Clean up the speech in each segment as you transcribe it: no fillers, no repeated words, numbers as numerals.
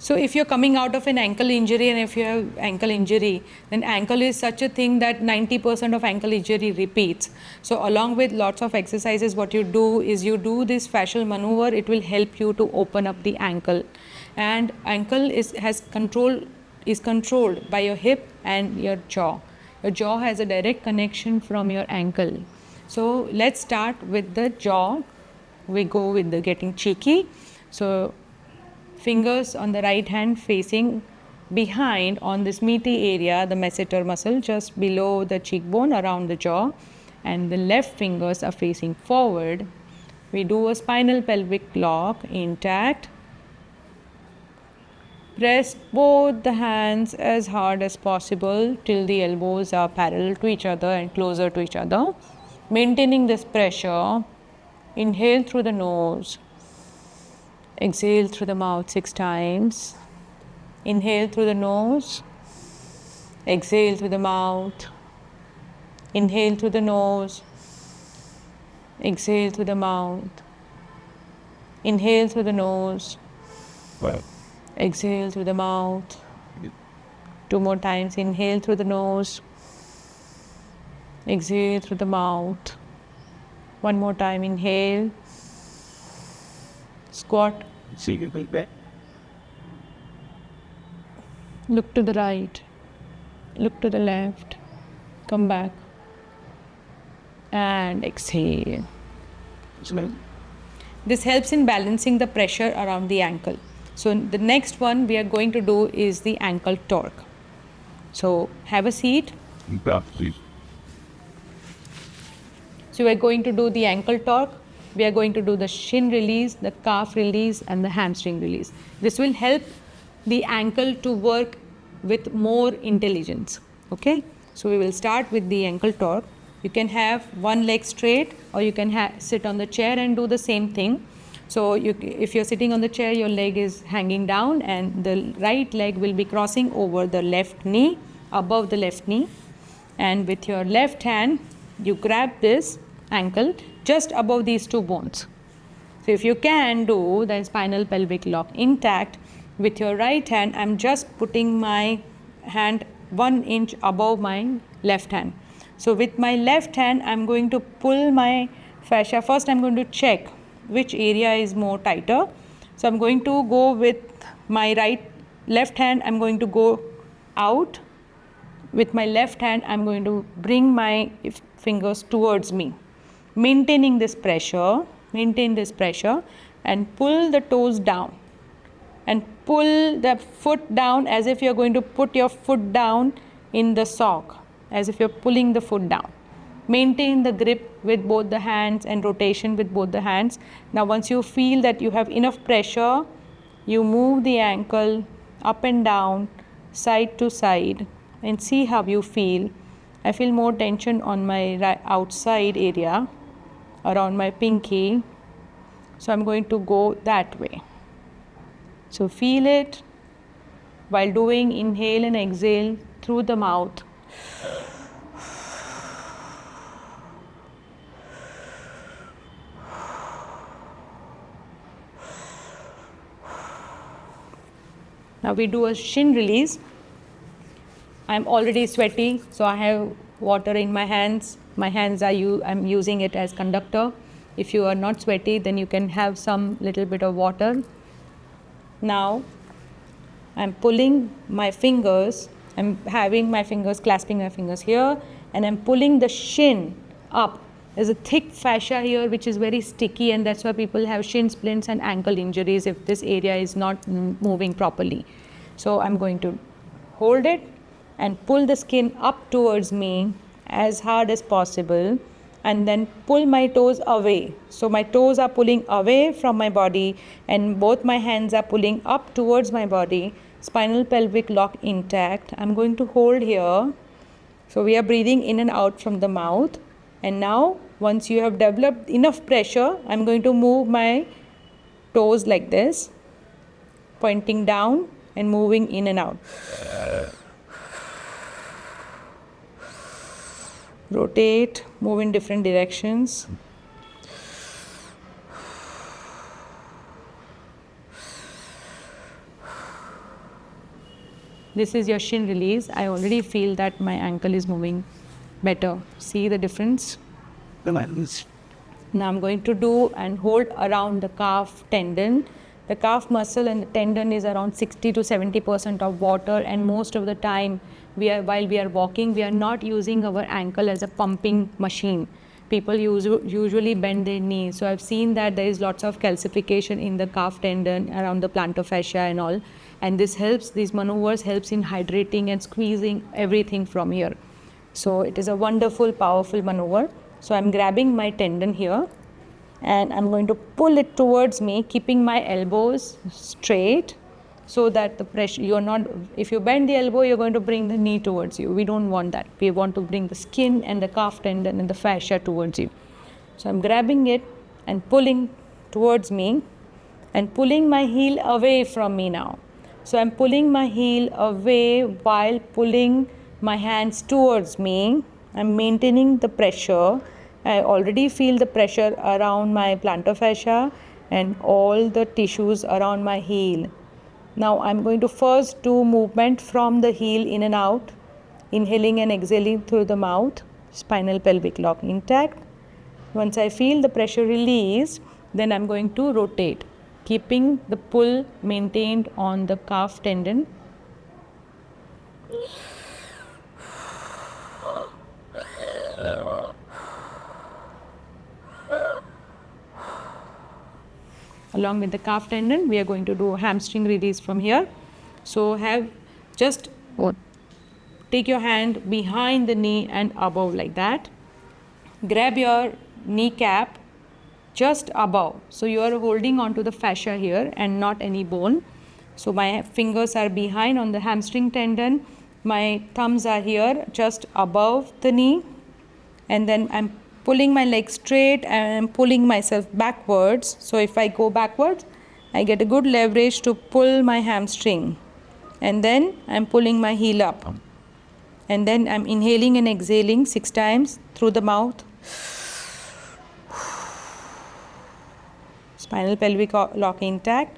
So if you're coming out of an ankle injury, and if you have ankle injury, then ankle is such a thing that 90% of ankle injury repeats. So along with lots of exercises, what you do is you do this fascial maneuver. It will help you to open up the ankle. And ankle is controlled by your hip and your jaw. Your jaw has a direct connection from your ankle. So let's start with the jaw. We go with the getting cheeky. So fingers on the right hand facing behind on this meaty area, the masseter muscle just below the cheekbone around the jaw, and the left fingers are facing forward. We do a spinal pelvic lock intact. Press both the hands as hard as possible till the elbows are parallel to each other and closer to each other. Maintaining this pressure, inhale through the nose. Exhale through the mouth 6 times. Inhale through the nose. Exhale through the mouth. Inhale through the nose. Exhale through the mouth. Inhale through the nose. Exhale through the mouth. 2 more times. Inhale through the nose. Exhale through the mouth. 1 more time. Inhale. Squat. Look to the right. Look to the left. Come back. And exhale. This helps in balancing the pressure around the ankle. So the next one we are going to do is the ankle torque. So have a seat. So we are going to do the ankle torque. We are going to do the shin release, the calf release, and the hamstring release. This will help the ankle to work with more intelligence. Okay? So we will start with the ankle torque. You can have one leg straight, or you can sit on the chair and do the same thing. So if you're sitting on the chair, your leg is hanging down, and the right leg will be crossing over the left knee, above the left knee. And with your left hand, you grab this ankle just above these 2 bones. So if you can do the spinal pelvic lock intact, with your right hand, I'm just putting my hand 1 inch above my left hand. So with my left hand, I'm going to pull my fascia. First, I'm going to check which area is more tighter. So I'm going to go with my left hand, I'm going to go out. With my left hand, I'm going to bring my fingers towards me. Maintaining this pressure, maintain this pressure, and pull the toes down. And pull the foot down as if you're going to put your foot down in the sock, as if you're pulling the foot down. Maintain the grip with both the hands and rotation with both the hands. Now once you feel that you have enough pressure, you move the ankle up and down, side to side, and see how you feel. I feel more tension on my outside area, around my pinky. So I'm going to go that way. So feel it while doing inhale and exhale through the mouth. Now we do a shin release. I'm already sweaty, so I have water in my hands. My hands I'm using it as conductor. If you are not sweaty, then you can have some little bit of water. Now I'm pulling my fingers. I'm having my fingers, clasping my fingers here, and I'm pulling the shin up. There's a thick fascia here which is very sticky, and that's why people have shin splints and ankle injuries if this area is not moving properly. So I'm going to hold it and pull the skin up towards me as hard as possible, and then pull my toes away. So my toes are pulling away from my body, and both my hands are pulling up towards my body. Spinal pelvic lock intact. I'm going to hold here. So we are breathing in and out from the mouth. And now once you have developed enough pressure, I'm going to move my toes like this, pointing down and moving in and out. Rotate, move in different directions. This is your shin release. I already feel that my ankle is moving better. See the difference? Now I'm going to do and hold around the calf tendon. The calf muscle and the tendon is around 60 to 70% of water, and most of the time while we are walking, we are not using our ankle as a pumping machine. People usually bend their knees. So I've seen that there is lots of calcification in the calf tendon around the plantar fascia and all. And these maneuvers helps in hydrating and squeezing everything from here. So it is a wonderful, powerful maneuver. So I'm grabbing my tendon here and I'm going to pull it towards me, keeping my elbows straight so that the pressure, if you bend the elbow, you're going to bring the knee towards you. We don't want that. We want to bring the skin and the calf tendon and the fascia towards you. So I'm grabbing it and pulling towards me and pulling my heel away from me now. So I'm pulling my heel away while pulling my hands towards me. I'm maintaining the pressure. I already feel the pressure around my plantar fascia and all the tissues around my heel. Now I'm going to first do movement from the heel in and out, inhaling and exhaling through the mouth, spinal pelvic lock intact. Once I feel the pressure release, then I'm going to rotate, keeping the pull maintained on the calf tendon. Along with the calf tendon, we are going to do hamstring release from here. So take your hand behind the knee and above like that. Grab your kneecap just above. So you are holding onto the fascia here and not any bone. So my fingers are behind on the hamstring tendon. My thumbs are here just above the knee. And then I'm pulling my leg straight and I'm pulling myself backwards. So if I go backwards, I get a good leverage to pull my hamstring. And then I'm pulling my heel up. And then I'm inhaling and exhaling 6 times through the mouth. Spinal pelvic lock intact.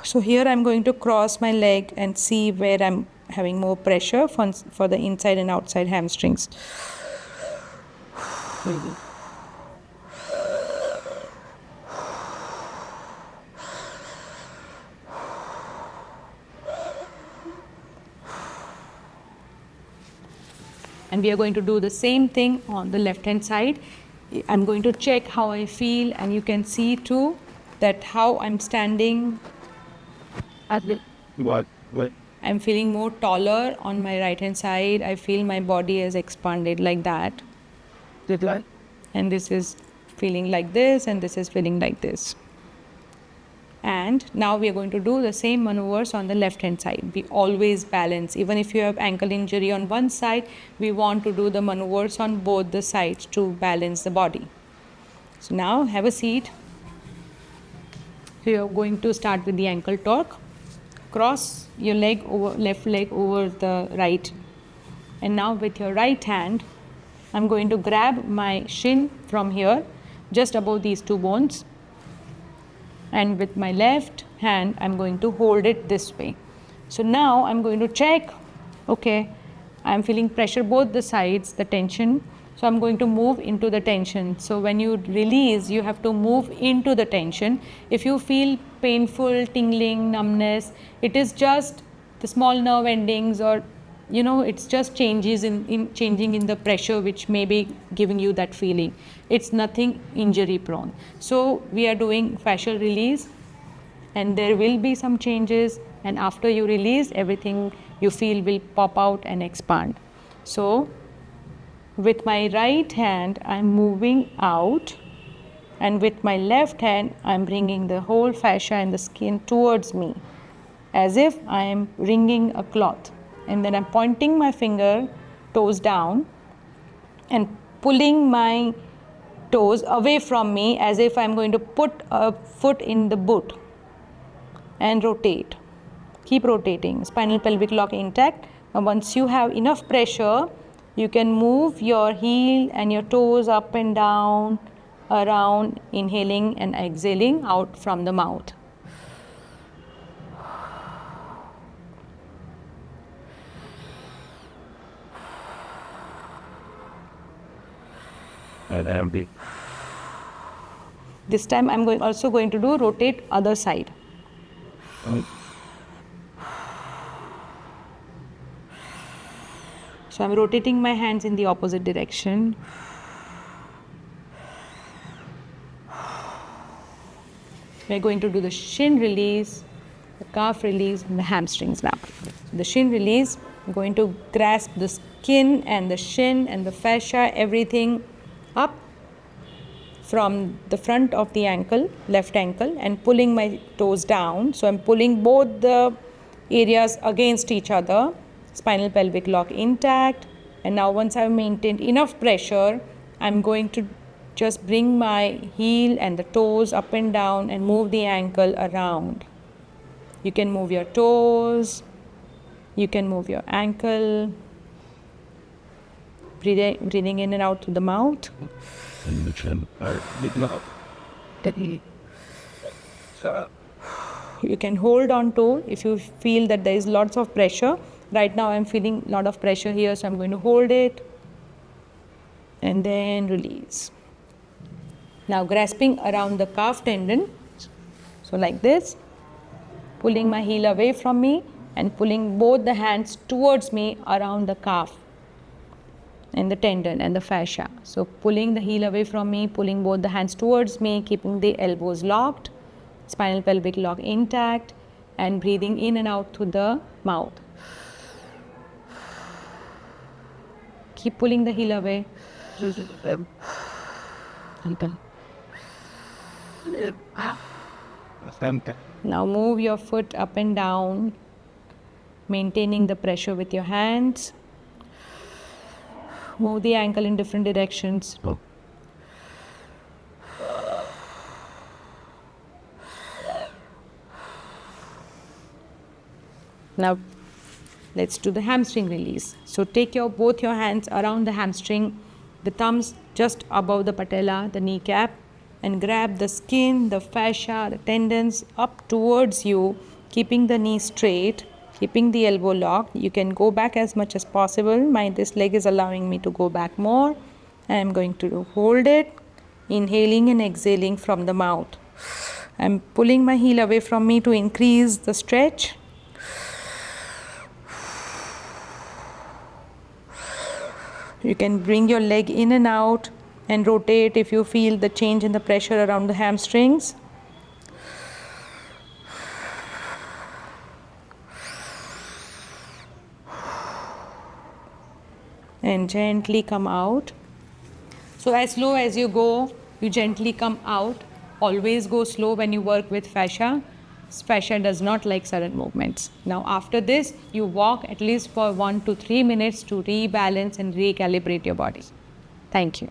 So here I'm going to cross my leg and see where I'm having more pressure for the inside and outside hamstrings. And we are going to do the same thing on the left hand side. I'm going to check how I feel, and you can see too that how I'm standing. I'm feeling more taller on my right hand side. I feel my body has expanded like that. And this is feeling like this, and this is feeling like this. And now we are going to do the same maneuvers on the left hand side. We always balance. Even if you have ankle injury on one side, we want to do the maneuvers on both the sides to balance the body. So now have a seat. So you are going to start with the ankle torque. Cross your left leg over the right. And now with your right hand, I'm going to grab my shin from here, just above these 2 bones. And with my left hand, I'm going to hold it this way. So now I'm going to check, okay, I'm feeling pressure both the sides, the tension. So I'm going to move into the tension. So when you release, you have to move into the tension. If you feel painful, tingling, numbness, it is just the small nerve endings, or it's just changes in changing in the pressure which may be giving you that feeling. It's nothing injury prone. So we are doing fascial release, and there will be some changes, and after you release, everything you feel will pop out and expand. So with my right hand, I'm moving out, and with my left hand, I'm bringing the whole fascia and the skin towards me, as if I am wringing a cloth. And then I'm pointing my finger, toes down, and pulling my toes away from me as if I'm going to put a foot in the boot, and rotate. Keep rotating. Spinal pelvic lock intact. And once you have enough pressure, you can move your heel and your toes up and down, around, inhaling and exhaling out from the mouth. This time I'm also going to do rotate other side. So I'm rotating my hands in the opposite direction. We're going to do the shin release, the calf release, and the hamstrings now. The shin release, I'm going to grasp the skin and the shin and the fascia, everything up from the front of the ankle, left ankle, and pulling my toes down. So I'm pulling both the areas against each other, spinal pelvic lock intact. And now once I've maintained enough pressure, I'm going to just bring my heel and the toes up and down and move the ankle around. You can move your toes, you can move your ankle, breathing in and out through the mouth. You can hold on to if you feel that there is lots of pressure. Right now I'm feeling a lot of pressure here, so I'm going to hold it and then release. Now grasping around the calf tendon, so like this, pulling my heel away from me and pulling both the hands towards me around the calf and the tendon and the fascia. So pulling the heel away from me, pulling both the hands towards me, keeping the elbows locked, spinal pelvic lock intact, and breathing in and out through the mouth. Keep pulling the heel away. Now move your foot up and down, maintaining the pressure with your hands. Move the ankle in different directions. Now let's do the hamstring release. So take both your hands around the hamstring, the thumbs just above the patella, the kneecap, and grab the skin, the fascia, the tendons up towards you, keeping the knee straight, keeping the elbow locked. You can go back as much as possible. This leg is allowing me to go back more. I am going to hold it, inhaling and exhaling from the mouth. I'm pulling my heel away from me to increase the stretch. You can bring your leg in and out and rotate if you feel the change in the pressure around the hamstrings. And gently come out. So as slow as you go, you gently come out. Always go slow when you work with fascia. Fascia does not like sudden movements. Now after this, you walk at least for 1 to 3 minutes to rebalance and recalibrate your body. Thank you.